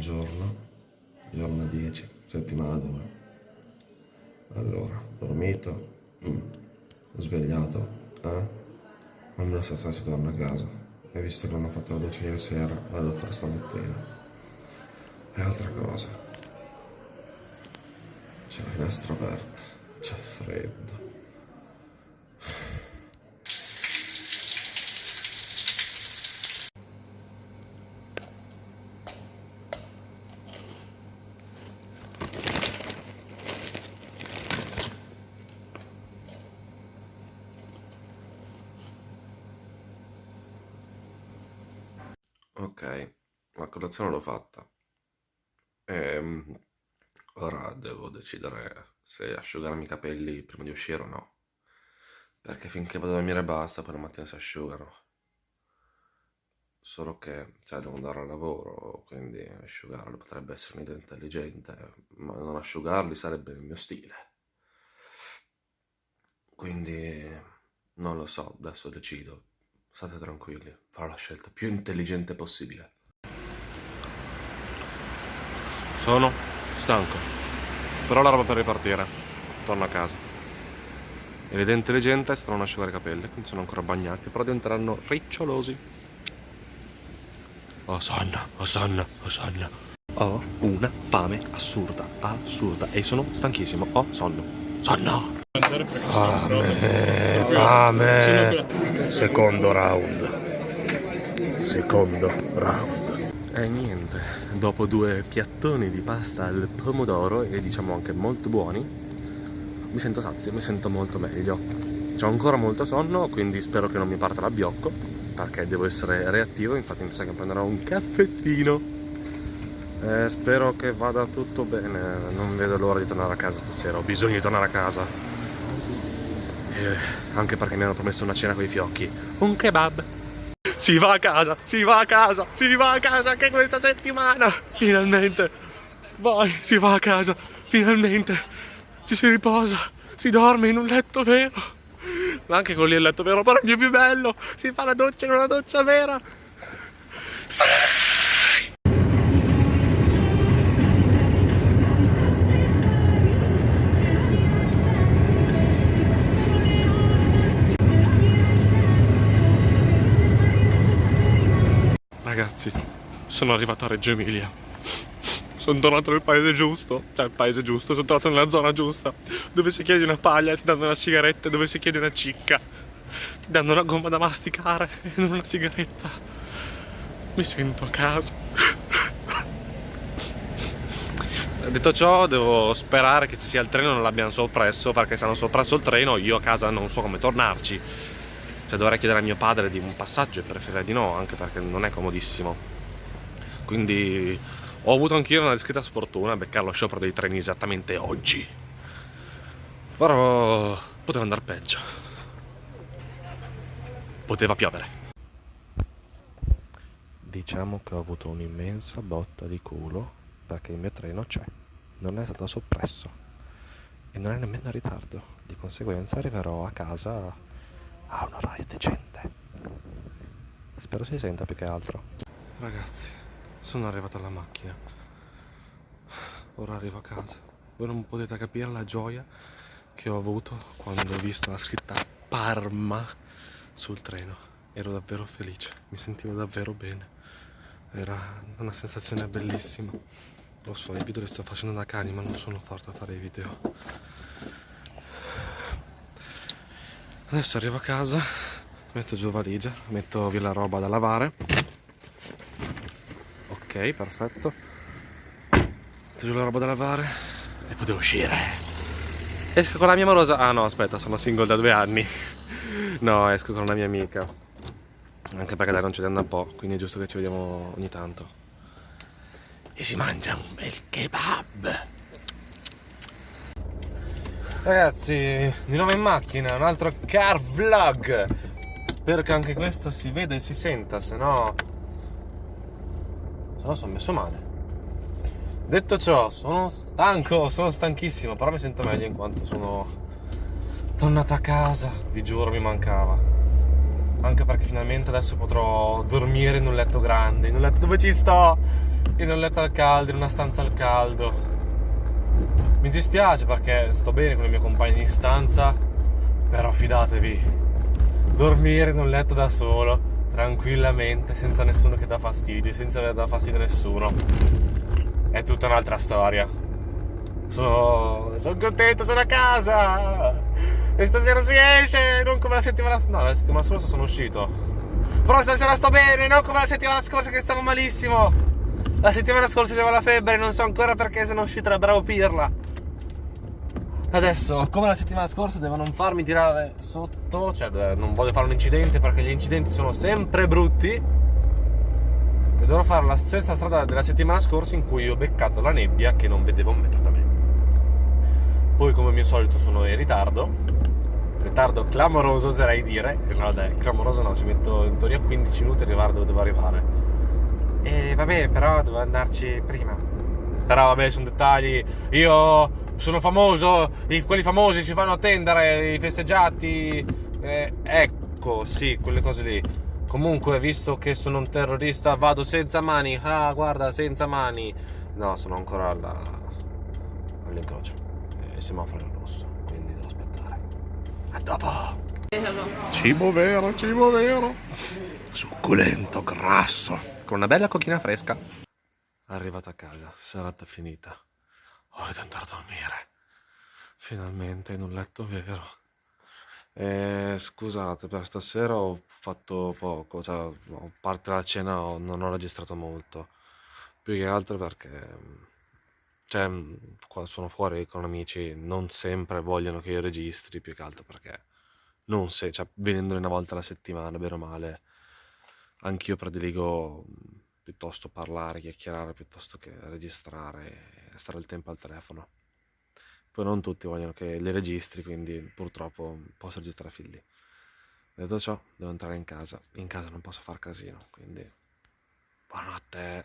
Buongiorno, giorno 10, settimana 2. Allora, dormito, svegliato, almeno stasera si torna a casa. E visto che non ho fatto la doccia ieri sera, la devo fare stamattina. E altra cosa, c'è la finestra aperta, c'è freddo. Ok, la colazione l'ho fatta. Ora devo decidere se asciugarmi i capelli prima di uscire o no. Perché finché vado a dormire basta, poi la mattina si asciugano. Solo che, devo andare al lavoro, quindi asciugarli potrebbe essere un'idea intelligente, ma non asciugarli sarebbe il mio stile. Quindi, non lo so, adesso decido. State tranquilli, farò la scelta più intelligente possibile. Sono stanco, però la roba per ripartire. Torno a casa. E l'idea intelligente è se non asciugare i capelli, quindi sono ancora bagnati, però diventeranno ricciolosi. Ho sonno. Ho una fame assurda, e sono stanchissimo. Ho sonno. Fame. Secondo round. E niente, dopo 2 piattoni di pasta al pomodoro, e diciamo anche molto buoni, mi sento sazio, mi sento molto meglio. C'ho ancora molto sonno, quindi spero che non mi parta l'abbiocco, perché devo essere reattivo. Infatti mi sa che prenderò un caffettino. Spero che vada tutto bene. Non vedo l'ora di tornare a casa stasera, ho bisogno di tornare a casa. Anche perché mi hanno promesso una cena con i fiocchi. Un kebab. Si va a casa anche questa settimana. Finalmente. Vai, si va a casa. Finalmente. Ci si riposa. Si dorme in un letto vero. Ma anche con lì il letto vero, però è più bello. Si fa la doccia in una doccia vera. Sì! Ragazzi, sono arrivato a Reggio Emilia. Sono tornato nel paese giusto. Sono tornato nella zona giusta. Dove se chiedi una paglia ti danno una sigaretta, dove se chiedi una cicca ti danno una gomma da masticare e non una sigaretta. Mi sento a casa. Detto ciò, devo sperare che ci sia il treno e non l'abbiano soppresso, perché se hanno soppresso il treno io a casa non so come tornarci. Dovrei chiedere a mio padre di un passaggio e preferirei di no, anche perché non è comodissimo. Quindi ho avuto anch'io una discreta sfortuna a beccare lo sciopero dei treni esattamente oggi. Però poteva andare peggio. Poteva piovere. Diciamo che ho avuto un'immensa botta di culo, perché il mio treno c'è, non è stato soppresso e non è nemmeno in ritardo. Di conseguenza arriverò a casa a un orario decente. Spero si senta più che altro. Ragazzi, sono arrivato alla macchina. Ora arrivo a casa. Voi non potete capire la gioia che ho avuto quando ho visto la scritta Parma sul treno. Ero davvero felice, mi sentivo davvero bene. Era una sensazione bellissima. Lo so, i video li sto facendo da cani, ma non sono forte a fare i video. Adesso arrivo a casa, metto giù valigia, metto via la roba da lavare. Ok, perfetto. Metto giù la roba da lavare e poi devo uscire. Esco con la mia amorosa. Ah no, aspetta, sono single da 2 anni. No, esco con una mia amica. Anche perché dai, non ci da un po', quindi è giusto che ci vediamo ogni tanto. E si mangia un bel kebab. Ragazzi, di nuovo in macchina, un altro car vlog. Spero che anche questo si veda e si senta, se no sono messo male. Detto ciò, sono stanchissimo, però mi sento meglio in quanto sono tornato a casa. Vi giuro, mi mancava. Anche perché finalmente adesso potrò dormire in un letto grande, in un letto dove ci sto, in un letto al caldo, in una stanza al caldo. Mi dispiace perché sto bene con i miei compagni di stanza, però fidatevi, dormire in un letto da solo, tranquillamente, senza nessuno che dà fastidio, senza aver dato fastidio a nessuno, è tutta un'altra storia. Sono contento, sono a casa! E stasera si esce, non come la settimana scorsa. No, la settimana scorsa sono uscito. Però stasera sto bene, non come la settimana scorsa che stavo malissimo. La settimana scorsa avevo la febbre, non so ancora perché sono uscito da bravo pirla. Adesso, come la settimana scorsa, devo non farmi tirare sotto, cioè non voglio fare un incidente perché gli incidenti sono sempre brutti. E dovrò fare la stessa strada della settimana scorsa in cui ho beccato la nebbia che non vedevo un metro da me. Poi, come mio solito, sono in ritardo clamoroso, oserei dire. No dai, clamoroso no, ci metto in teoria 15 minuti a arrivare dove devo arrivare. E vabbè, però devo andarci prima. Però vabbè, sono dettagli. Io sono famoso, quelli famosi si fanno attendere, i festeggiati. Ecco, sì, quelle cose lì. Comunque, visto che sono un terrorista, vado senza mani. Ah, guarda, senza mani. No, sono ancora all'incrocio. Il semaforo è rosso, quindi devo aspettare. A dopo! Cibo vero. Succulento, grasso. Con una bella cochina fresca. Arrivato a casa, serata finita. Ora devo andare a dormire. Finalmente in un letto vero. Scusate, per stasera ho fatto poco, cioè, a parte la cena non ho registrato molto. Più che altro perché, cioè, quando sono fuori con amici non sempre vogliono che io registri, più che altro perché non se, cioè, venendo una volta alla settimana, bene o male, anch'io prediligo piuttosto parlare, chiacchierare, piuttosto che registrare e stare il tempo al telefono. Poi non tutti vogliono che li registri, quindi purtroppo posso registrare figli. Detto ciò, devo entrare in casa. In casa non posso far casino, quindi buonanotte.